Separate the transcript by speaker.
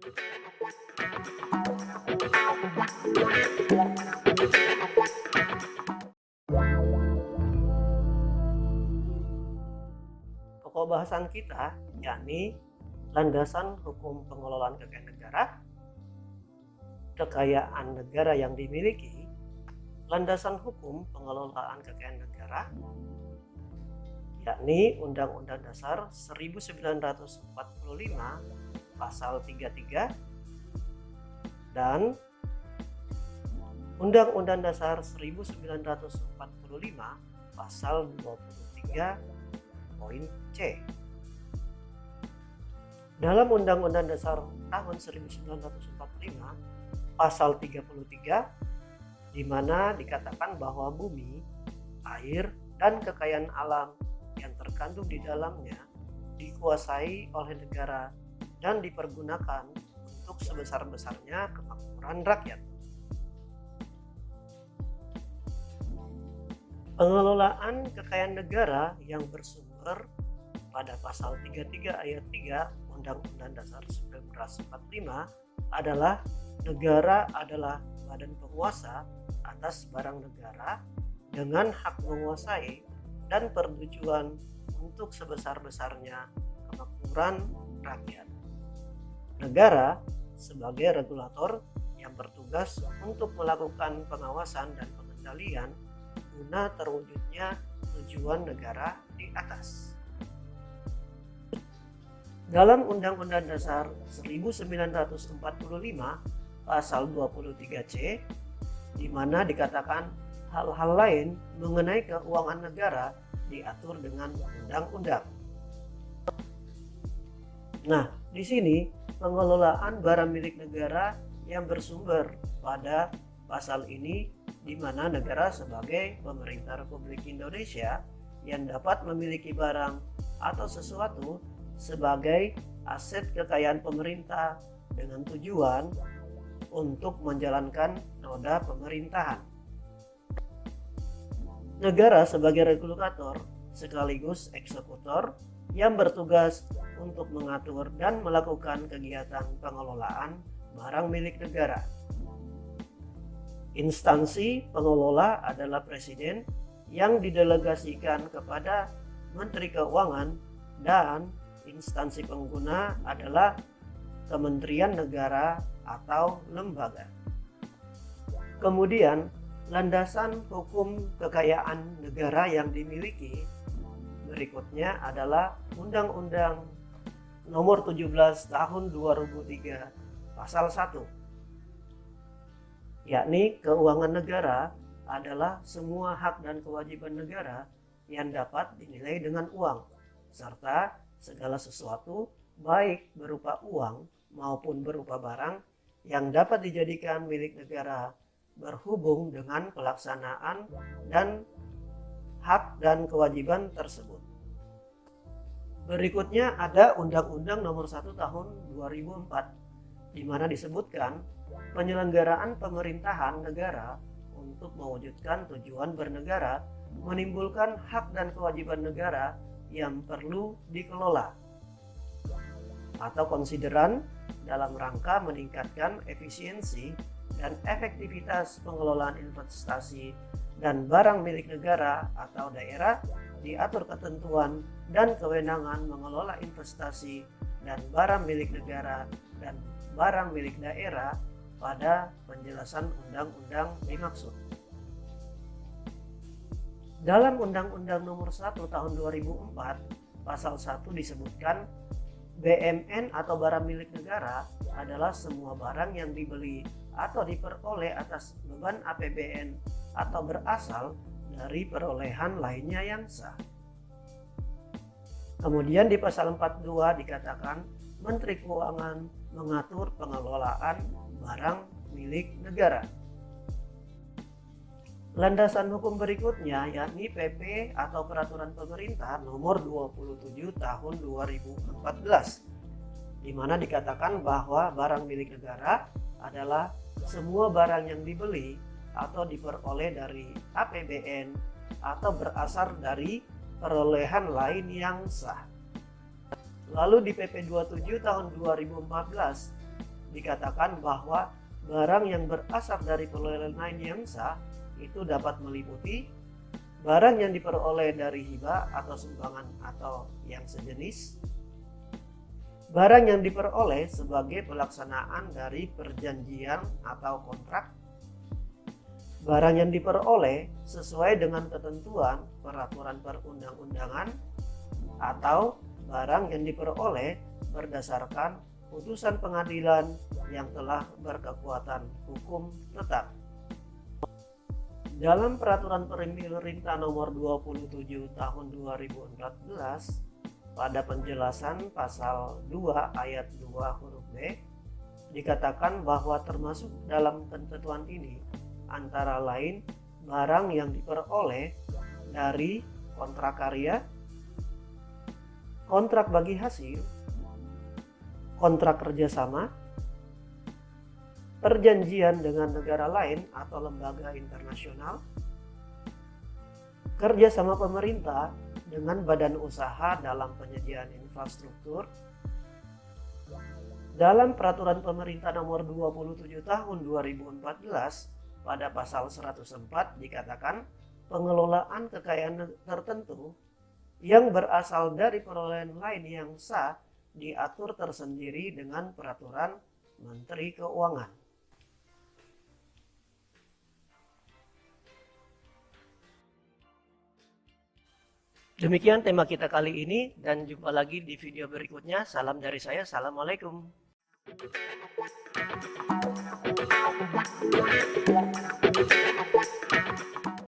Speaker 1: Pokok bahasan kita yakni landasan hukum pengelolaan kekayaan negara, kekayaan negara yang dimiliki, landasan hukum pengelolaan kekayaan negara, yakni Undang-Undang Dasar 1945 Pasal 33 dan Undang-Undang Dasar 1945 Pasal 23 poin C. Dalam Undang-Undang Dasar tahun 1945 Pasal 33 di mana dikatakan bahwa bumi, air, dan kekayaan alam yang terkandung di dalamnya dikuasai oleh negara dan dipergunakan untuk sebesar-besarnya kemakmuran rakyat. Pengelolaan kekayaan negara yang bersumber pada pasal 33 ayat 3 Undang-Undang Dasar 1945 adalah negara adalah badan penguasa atas barang negara dengan hak menguasai dan pertujuan untuk sebesar-besarnya kemakmuran rakyat. Negara sebagai regulator yang bertugas untuk melakukan pengawasan dan pengendalian guna terwujudnya tujuan negara di atas. Dalam Undang-Undang Dasar 1945 Pasal 23C di mana dikatakan hal-hal lain mengenai keuangan negara diatur dengan undang-undang. Nah, di sini pengelolaan barang milik negara yang bersumber pada pasal ini di mana negara sebagai pemerintah Republik Indonesia yang dapat memiliki barang atau sesuatu sebagai aset kekayaan pemerintah dengan tujuan untuk menjalankan roda pemerintahan. Negara sebagai regulator sekaligus eksekutor yang bertugas untuk mengatur dan melakukan kegiatan pengelolaan barang milik negara. Instansi pengelola adalah Presiden yang didelegasikan kepada Menteri Keuangan dan instansi pengguna adalah Kementerian Negara atau lembaga. Kemudian, landasan hukum kekayaan negara yang dimiliki berikutnya adalah Undang-Undang Nomor 17 Tahun 2003 Pasal 1, yakni keuangan negara adalah semua hak dan kewajiban negara yang dapat dinilai dengan uang, serta segala sesuatu baik berupa uang maupun berupa barang yang dapat dijadikan milik negara berhubung dengan pelaksanaan dan hak dan kewajiban tersebut. Berikutnya ada Undang-Undang Nomor 1 Tahun 2004 di mana disebutkan penyelenggaraan pemerintahan negara untuk mewujudkan tujuan bernegara menimbulkan hak dan kewajiban negara yang perlu dikelola atau konsideran dalam rangka meningkatkan efisiensi dan efektivitas pengelolaan investasi dan barang milik negara atau daerah, diatur ketentuan dan kewenangan mengelola investasi dan barang milik negara dan barang milik daerah pada penjelasan undang-undang dimaksud. Dalam Undang-Undang Nomor 1 Tahun 2004 Pasal 1 disebutkan BMN atau barang milik negara adalah semua barang yang dibeli atau diperoleh atas beban APBN atau berasal dari perolehan lainnya yang sah. Kemudian di pasal 42 dikatakan Menteri Keuangan mengatur pengelolaan barang milik negara. Landasan hukum berikutnya yakni PP atau Peraturan Pemerintah Nomor 27 Tahun 2014 di mana dikatakan bahwa barang milik negara adalah semua barang yang dibeli atau diperoleh dari APBN atau berasal dari perolehan lain yang sah. Lalu di PP 27 tahun 2014 dikatakan bahwa barang yang berasal dari perolehan lain yang sah itu dapat meliputi barang yang diperoleh dari hibah atau sumbangan atau yang sejenis, barang yang diperoleh sebagai pelaksanaan dari perjanjian atau kontrak, barang yang diperoleh sesuai dengan ketentuan peraturan perundang-undangan, atau barang yang diperoleh berdasarkan putusan pengadilan yang telah berkekuatan hukum tetap. Dalam peraturan pemerintah nomor 27 tahun 2014 pada penjelasan pasal 2 ayat 2 huruf B dikatakan bahwa termasuk dalam ketentuan ini antara lain barang yang diperoleh dari kontrak karya, kontrak bagi hasil, kontrak kerjasama, perjanjian dengan negara lain atau lembaga internasional, kerjasama pemerintah dengan badan usaha dalam penyediaan infrastruktur. Dalam peraturan pemerintah nomor 27 tahun 2014 pada pasal 104 dikatakan pengelolaan kekayaan tertentu yang berasal dari perolehan lain yang sah diatur tersendiri dengan peraturan Menteri Keuangan. Demikian tema kita kali ini dan jumpa lagi di video berikutnya. Salam dari saya. Assalamualaikum.